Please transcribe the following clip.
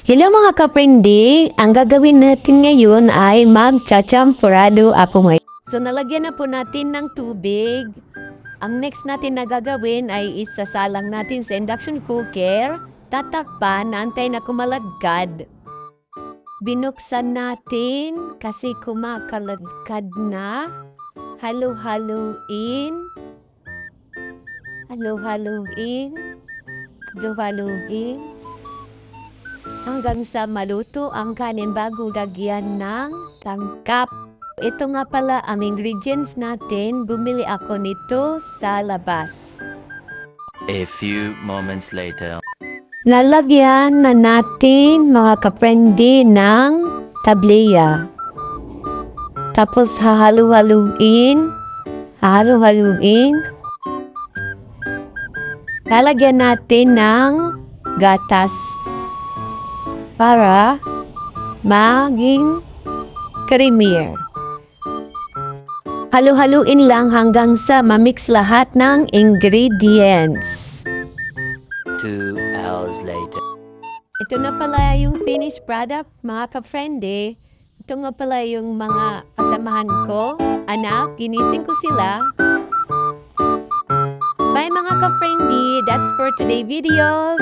Hello mga kaprindi, ang gagawin natin ngayon ay magchachampurado apoy. So nalagyan na po natin ng tubig. Ang next natin na gagawin ay isasalang natin sa induction cooker. Tatakpan, naantay na kumalagkad. Binuksan natin kasi kumakalagkad na. Halo-haloin. Halo-haloin. Halo-haloin. Hanggang sa maluto ang kanin bago lagyan ng tangkap. Ito nga pala ang ingredients natin. Bumili ako nito sa labas. A few moments later. Lalagyan na natin mga kaprendi ng tableya. Tapos hahalu-haluin. Hahalu-haluin. Lalagyan natin ng gatas para maging creamier. Halu-haluin lang hanggang sa mamix lahat ng ingredients. 2 hours later. Ito na pala yung finished product, mga ka-friende. Ito nga pala yung mga kasamahan ko. Anak, ginising ko sila. Bye mga ka-friende. That's for today video.